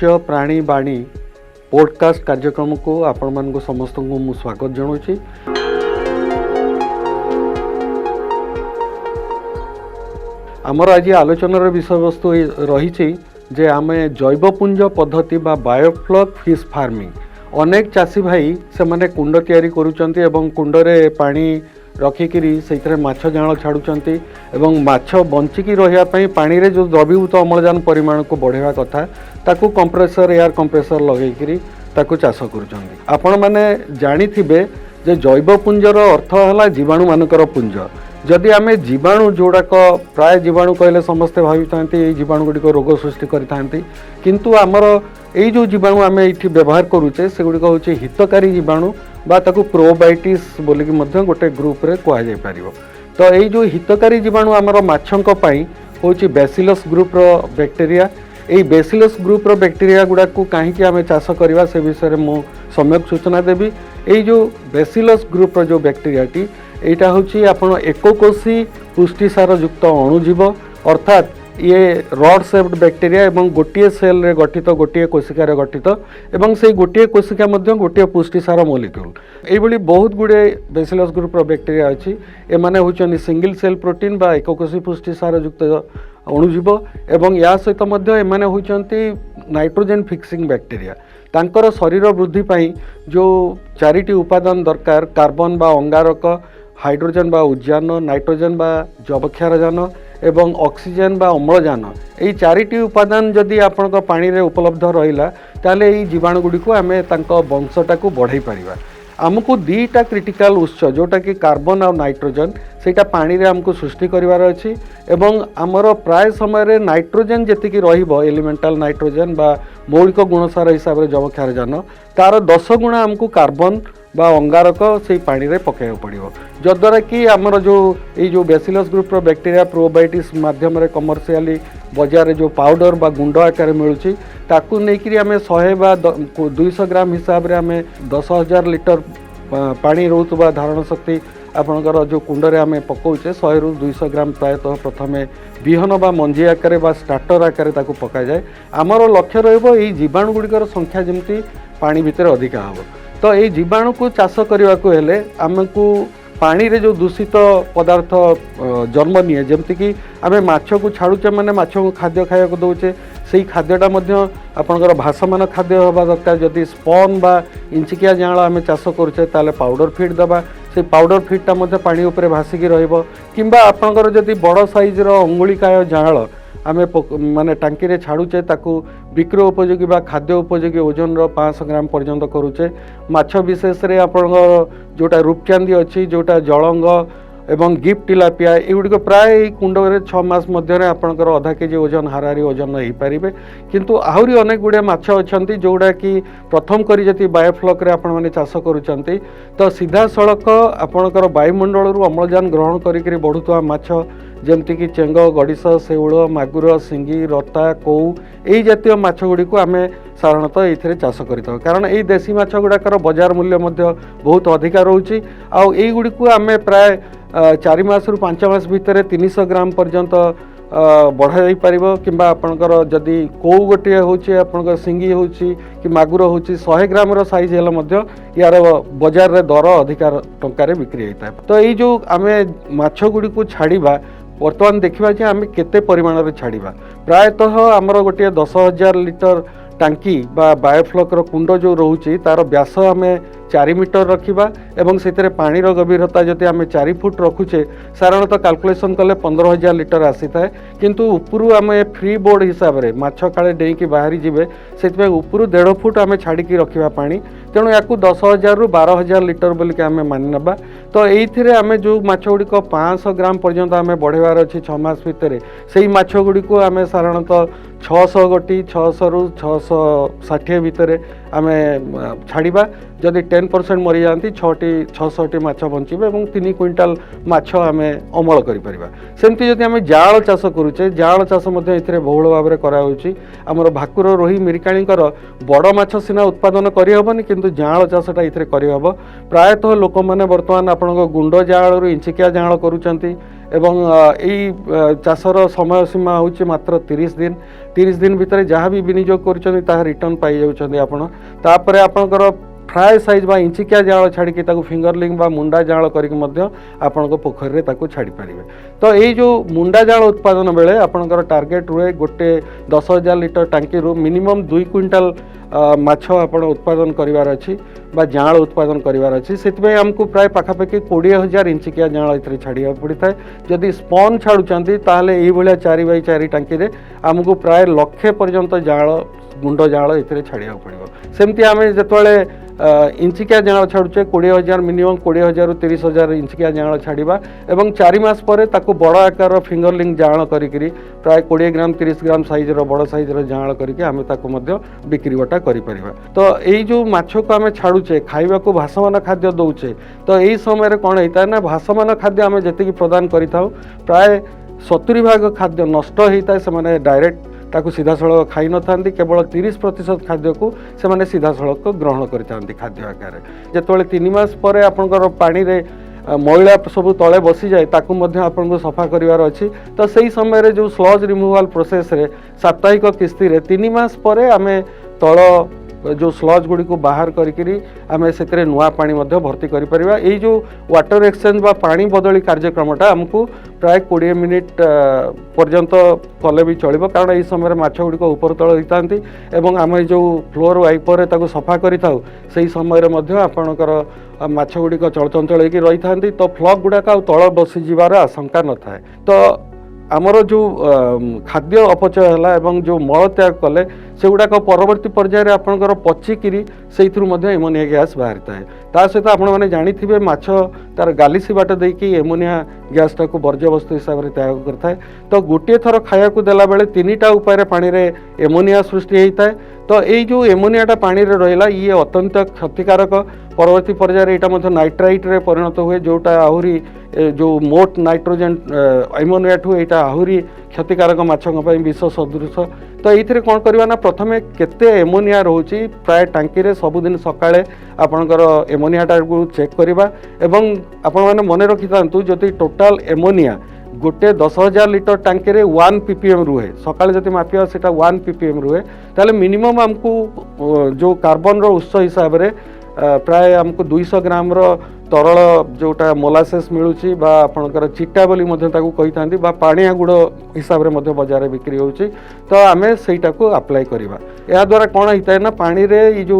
मत्स्य प्राणी बाणी पॉडकास्ट कार्यक्रम को आपण मान समस्त को मु स्वागत जनाऊँगी। आमर आज आलोचनार विषय वस्तु रही जे आम जैवपुंज पद्धति बा बायोफ्लक फिश फार्मिंग अनेक चाषी भाई से माने कुंड तैयारी करुचंती एवं कुंडरे पानी रखिकी से माछ जाल छाड़ुंट एवं माछ बंचिकी रही पानी रे जो द्रवीभूत अम्लजान परिमाण को बढ़ावा कथा ताकू कंप्रेसर एयर कंप्रेसर लगेकरी ताकू चाष करुचंती। आपण माने जानिथिबे जे जैवपुंजर अर्थ है जीवाणु मानकर पुंज। जदि आम जीवाणु जोड़ाक प्राय जीवाणु कहले समस्ते भावी था जीवाणु गुड़िक रोग सृष्टि करि किंतु आमर यही जो जीवाणु आम ये व्यवहार करुचे से गुड़िक हूँ हितकारी जीवाणु बा ताकू प्रोबायोटिक्स बोलिकी मध्य गोटे ग्रुप रे कह जाय पारिबो। तो यही जो हितकारी जीवाणु आमर माछंक पई होची बेसिलस ग्रुप रो बैक्टीरिया। यही बेसिलस ग्रुप रो बैक्टीरिया गुड़ा को कहीं आम चाष करवा से विषय में सम्यक सूचना देवी। यही जो बेसिलस ग्रुप रो जो बैक्टीरियाटी एटा होची आपण एकोकोशी पुष्टिसार युक्त अणुजीव अर्थात ये रड शेप्ड बैक्टीरिया एवं गोटे सेल रे गठित गोटे कोशिका रे गठित एवं से गोटे कोशिका मध्य गोटे पुष्टिसार मॉलिक्यूल एभली बहुत गुड़े बेसिलस ग्रुप रो बैक्टीरिया अछि। एमाने होचनी सिंगल सेल प्रोटीन बा एकोकोशी पुष्टिसार युक्त अणुजीव एवं या सहित मध्य एमाने होचंती नाइट्रोजन फिक्सिंग बैक्टीरिया। तांकर शरीर वृद्धि पाई जो चारिटी उपादान दरकार कार्बन बा अंगारक हाइड्रोजन बा उद्यान नाइट्रोजन बा जबक्षारजान एवं ऑक्सीजन बा अम्लजान यही चारिटी उपादान जदि आपण पानी रे उपलब्ध रहिला ताले एही जीवाणु गुडी को आमे तांको वंशटा को बढ़ाई परिबा। आमको दीटा क्रिटिकल उत्स जोटा कि कार्बन और नाइट्रोजन सेटा पानी रे हमको सृष्टि करिवार अछि एवं आमर प्राय समय रे नाइट्रोजन जेतिकी रहिबो एलिमेंटल नाइट्रोजन बा मौलिक गुणसार हिसाब रे जबक्षारजान तार 10 गुणा हमको कार्बन बा अंगारक से पानी रे पकाइबा पड़िबो जद्वारा कि आमर जो बेसिलस ग्रुप रो बैक्टीरिया प्रोबायोटिक्स माध्यम रे कमर्शियली बाजार रे जो पाउडर बा गुंड आकार मिलुची ताकू नेकरी आमे 100 बा 200 ग्राम हिसाब रे आमे 10,000 लिटर पानी रोतबा धारण शक्ति आपणकर जो कुंडरे आमे पकाउचे 100 रु 200 ग्राम प्रायतः प्रथमे बिहन बा मंजी आकार बा स्टार्टर आकार ताकू पका जाए। आमर लक्ष्य रहइबो एही जीवाणु गुड़िकर संख्या जेमती पानी भितर अधिका हबो। तो ये जीवाणु को चाष करने को हेले आमको पानी रे जो दूषित पदार्थ जन्म निए जमती कि आम माछ को छाड़ुचे माने माछ को खाद्य खाया को दौचे से खाद्यटा आपणकर भाषमान खाद्य हवा दरकार। जदि स्पन बा इंचिकिया जाँल आम चाष करुचे ताले पाउडर फीड दबा से पाउडर फीडटा पानी उपरे भासिकी रहिबो किंबा आपणकर जदि बड़ साइज रो अंगुलिकाय जाँल आमे माने टांकी रे छाड़ुचे ताकू बिक्री उपयोगी बा खाद्य उपयोगी ओजन रो 500 ग्राम पर्यंत करुचे। माछ विशेष रे आपणकर जोटा रूपचांदी अच्छी जोटा जलंग एवं गिफ्ट टिलापिया एगुड़िक प्राय कुंड रे 6 मास मध्य आपणकर आधा केजी ओजन हाराहारी ओजन हो पारे किंतु आहरी अनेक गुड़े माछ अच्छी जोड़ा कि प्रथम करी जति बायोफ्लक रे आपण माने चाष करुचंती तो सीधा सड़क आपणकर वायुमंडल रु अम्लजान ग्रहण करिकरी बढ़ुवा माछ जमती कि चेंग गड़िश शेउल मागुर सिंगी रता कौ यही जातीय माछ गुड़ी को आम साधारणतः ये चाष करता कारण ये देशी माछ गुड़ाकर बजार मूल्य बहुत अधिका रोचे आई गुड़ी को आम प्राय 4 मास रु 5 मास भितर 300 ग्राम पर्यंत बढ़ा जाई परिबो किंबा आपणकर जदि कौ गोटे होची आपणकर सिंगी होची कि मागुर होची 100 ग्राम रो साइज हेला मध्य यार बजार रे दर अधिकार टंका रे बिक्री होता है। तो ये जो आमे माछ गुड़ी को छाड़ीबा वर्तमान देखा जे आम केते परिमाण रे छाड़ीबा प्रायतः आमर गोटे 10,000 लिटर टांकी बा बायोफ्लक रो कुंड जो रोचे तार व्यास आम 4 मीटर रखा एवं से पानी गभीरता जदि आम 4 फुट रखुचे साधारणतः कैलकुलेशन कले 15,000 लिटर आसी थाए किंतु उपरू आम फ्री बोर्ड हिसाब से माछ काले डेईकी बाहरी जिवे से उपरू 1.5 फुट आम छाड़ी रखा पानी तेणु या 10,000 रु 12,000 लिटर बोलिक आम मानि नबा। तो ये आम जो माछ गुड़िक 500 ग्राम पर्यंत आम बढ़ेबार अच्छी 6 मास भितर से माछ गुड़ी को आम साधारणतः 600 गोटी 600 रु 660 भितर आम छाड़ा जदि 10% मरी जाती 600टी माछ बंचे और 3 क्विंटाल माछ आम अमल करें। सेमती जदि आम जाल चाष करुचे जाल चाष बहुल भाव में कराऊँच आमर भाकुर रोही मिरिकाणीकर बड़ माछ सीना उत्पादन करहबनी किंतु जाल चाषटा ये करहब। प्रायतः लोक मैंने बर्तमान आपण गुंड जाल इंचिकिया जाल करुँच एवं यही चाषर समय सीमा होची मात्र 30 दिन भितर जहाँ भी विनियोग कर रिटर्न पाई जाउछन्ती आपण तापर आपणकर फ्राए साइज बा इंचिकिया जाल छाड़ी फिंगरलिंग बा मुंडा जाल करके आपण पोखरी में छाड़ी पारे। तो यही जो मुंडा जाल उत्पादन बेले आपणकर टार्गेट रुए गोटे 10,000 लिटर टांकी रू मिनिमम 2 क्विंटाल माछ आपण उत्पादन करिवार अछि बा जाल उत्पादन करिवार अछि। सेतबे हमको प्राय पाखापाखि 20,000 इंचिकिया जाल इतरे छाड़िया पड़ी थाए। जदि स्पॉन छाड़ुचंती ताहले एही भलिया 4x4 टांकी रे हमको प्राय लक्षे पर्यंत जाल गुंड जाल इतरे छाड़िया पड़िबो। सेमती आमे जतबेले इंचिकिया जाल छाड़ुचे 20,000 मिनिमम 20,000 ରୁ 30,000 इंचिकिया जाल छाड़िबा एवं 4 मास पर ताको बड़ आकार फिंगरलिंग जाल करिकरी प्राय 20 ग्राम 30 ग्राम साइज रो बड़ साइज रो जाल करके आमे ताको मध्य बिक्री बटा करि परिबा। तो एई जो माछ को आमे छाड़ुचे खाइबा को भासमान खाद्य दउचे तो एई समय रे कोन हेता ना भासमान खाद्य आमे जति की प्रदान करिथाउ प्राय 70% खाद्य नष्ट हेता से माने डायरेक्ट ताकू सीधा सड़क खाई न था केवल 30% खाद्य को से सीधा सड़क ग्रहण करते खाद्य आकार जिते 3 मास पर आपंकर पानी रे मैला सब तले बसी जाए ताकू आपको सफा करार अच्छी। तो सही समय जो स्लज रिमूवाल प्रोसेस रे साप्ताहिक किस्ती रे 3 मास पर आम तल जो स्लज गुड़ी को बाहर करी आम से नुआ पानी भर्ती कर यही जो वाटर एक्सचेंज बा पानी बदली कार्यक्रमटा आमको प्राय 20 मिनिट पर्यंत कले भी चलो कारण यही समय माछ गुड़िक ऊपर तल होता एवं आम जो फ्लोर वाइपर सफा करें से समय आपणकर माछ गुड़िक चलचंचल होकर रही था। तो फ्लग गुड़ाक तल बसी जीवार आशंका न थाए। तो आमर जो खाद्य अपचय है एवं जो मल त्याग कले से गुड़ाक परवर्ती पर्यायर आपंकर पचिकी से एमोनिया गैस बाहरी थाए। ता सहित आपण मैंने जानी माछ तार गालिसी बाट देकी एमोनिया गैस टाक वर्ज्य वस्तु हिसाब से त्याग करता। तो गोटे थर खाया देला बेले 3टा उपाय पानी रे एमोनिया सृष्टि होता है। तो यही जो एमोनियाटा पानी रे रहिला ये अत्यंत क्षतिकारक परवर्ती पर्यायर यहाँ नाइट्राइट रे परिणत हुए जोटा आहुरी जो मोट नाइट्रोजेन एमोनिया ठू यहाँ आहुरी क्षतिकारक माछों विष सदृश। तो ये कौन करवा ना प्रथमे केते एमोनिया रोची प्राय टांकी रे सबुदिन सकाळे आपणकर एमोनियाटा को चेक करवा एवं आपण मैंने मन रखी था जदि टोटाल एमोनिया गोटे 10,000 लिटर टांकी रे 1 ppm रुहे सकाळे जति मापिया सेटा 1 ppm रुहे ताले मिनिमम हमको जो कार्बन रो उत्स हिसाब रे प्राय हमको 200 ग्राम रो तरल जोटा मोलासेस मिलूची बा आपणकर चिट्टा बोली कही था पाणिया गुड़ हिसाब से बजार बिक्री होची। तो आम सेटा को अप्लाई करवा या द्वारा कौन होता है ना पानी रे ये जो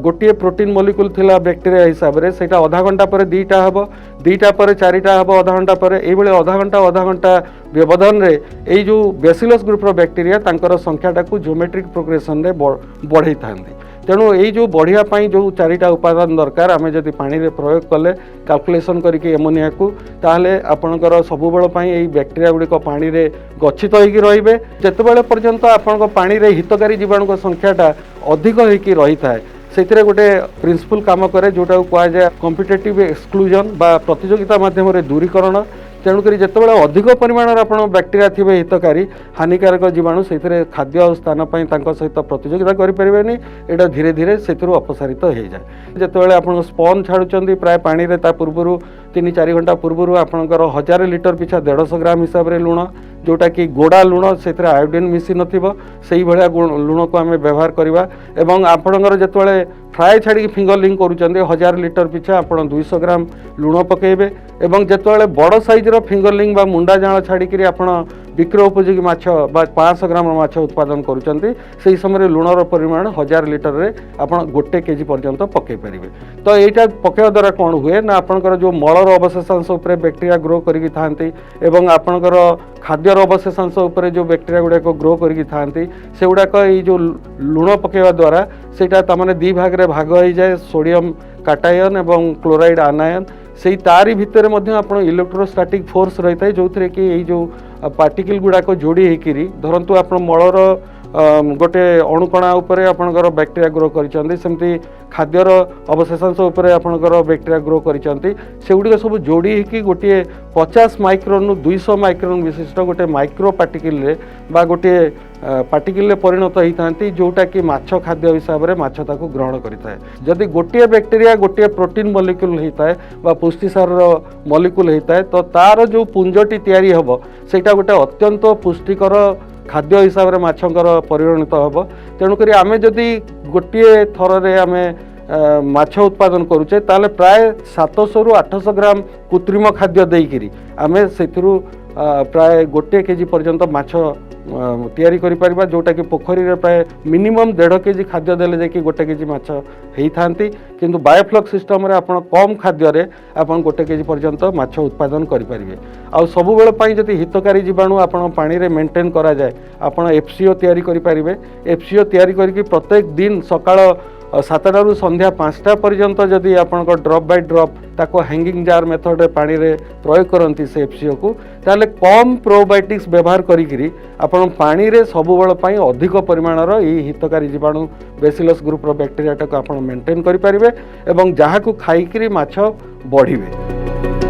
गोटे प्रोटीन मोलिकुल थिला बैक्टेरिया हिसाब से सेटा आधा घंटा पर 2टा हम 2टा पर 4टा हम आधा घंटा पर ये आधा घंटा व्यवधान रे यही जो बेसिलस ग्रुप बैक्टेरिया तांकर संख्याटा को ज्योमेट्रिक प्रोग्रेसन रे बढ़ई था। तेणु यही जो बढ़िया जो 4टा उपादान दरकार आम जब पानी रे प्रयोग कले कैलकुलेशन करके एमोनिया को ताहले आपणकर सबुबेल यही बैक्टेरिया गुड़िक पानी रे गच्छित होइकी रहिबे जेतेबेले पर्यंत आपणक पानी रे हितकारी जीवाणु संख्याटा अधिक होइकी रही थाए से गोटे प्रिंसिपल काम करे जोटा कह जाए कॉम्पिटिटिव एक्सक्लूजन बा प्रतियोगिता माध्यम दूरीकरण। तेणुक जितेबाला अधिक परिमाण आप बैक्टेरिया थे हितकारी हानिकारक जीवाणु से खाद्य और स्थान सहित प्रतियोगिता करें यहाँ धीरे धीरे से अपसारित हो जाए। जितेबाला आप स्पन छाड़ुंट प्राय पानी रे पूर्व 3-4 घंटा पूर्व आपंकर 1000 लिटर पिछा 150 ग्राम हिसाब से लुण जोटा कि गोड़ा लुण से आयोडीन मिसी नई भाया लुण को आम व्यवहार करवा एवं आपणकर जितेबाला फ्राए छाड़ी फिंगरलिंग करुँच 1000 लिटर पिछा आप 200 ग्राम लुण पकेबे एवं जितेबाला बड़ साइजर फिंगरलिंग बा मुंडा जाल छाड़ी आप बिक्रय उपयोगी माछ बा 500 ग्राम माछ उत्पादन करुँच से समय लुणर परिमाण 1000 लिटर रे आप 1 केजी पर्यंत पकई पारे। तो यहाँ पकड़ा द्वारा कौन हुए ना आपंकर जो मलर अवशेषांश उपर बैक्टेरिया ग्रो करके थांती एवं आपंकर खाद्यर अवशेषांश उपर जो बैक्टेरिया गुड़ाक ग्रो करके थांती से गुड़ाक ये जो लुण पकेवा द्वारा सेटा तमाने 2 भाग रे भाग हो जाए सोडियम काटायन एवं क्लोराइड आनायन से तारी भितर आप इलेक्ट्रोस्टैटिक फोर्स रही है जो थे कि यही जो पार्टिकल गुड़ाक जोड़ी होकर धरतु आप मलर गोटे अणुकणा उपर आपंकर बैक्टेरिया ग्रो करमती खाद्यर अवशेषांश उपर आपंकर बैक्टेरिया ग्रो करगुड़िक सब जोड़ी होकर गोटे 50 माइक्रोन 200 माइक्रोन विशिष्ट गोटे माइक्रो पार्टिकल रे बा गोटे पार्टिकल परिणत होता जोटा कि माछ खाद्य हिसाब से माछ ताको ग्रहण करें जदि गोटे बैक्टेरिया गोटे प्रोटीन मॉलिक्यूल होता है पुष्टिसार मॉलिक्यूल होता है तो तार जो पुंजटी तैयारी हम सेटा गोटे अत्यंत पुष्टिकर खाद्य हिसाब से माछंकर परिणत हम तेणुक आम जदि गोटे थर आम माछ उत्पादन करुचे ताले प्राय 700 रु 800 ग्राम कृत्रिम खाद्य देकरी आम से प्राय गोटे केजी पर्यंत माछ तैयारी करि परिबा जोटा कि पोखरी रे प्राय मिनिमम 1.5 केजी खाद्य देले जे कि गोटे केजी माछ हेई थांती किंतु बायोफ्लॉक सिस्टम रे आपण कम खाद्य रे आपण गोटे केजी पर्यंत माछ उत्पादन करि परिबे आ सब बेले पई जति हितकारी जीवाणु आपण पानी रे मेंटेन करा जाय आपण एफसीओ तैयारी करि परिबे एफसीओ तैयारी करिकि प्रत्येक दिन सकाळ 7टा रु संध्या 5टा पर्यंत जदि आपण ड्रॉप बाय ड्रॉप ताको हैंगिंग जार मेथड रे पानी रे प्रयोग करंती से एफसीओ को ताले कम प्रोबायोटिक्स व्यवहार करिकरी आपण पानी रे सब बेले पई अधिक परिमाणर ई हितकारी जीवाणु बेसिलस ग्रुप रो बैक्टीरिया टाको आपण मेंटेन करि परिबे एवं जहा को खाइकरी माछ बढ़िबे।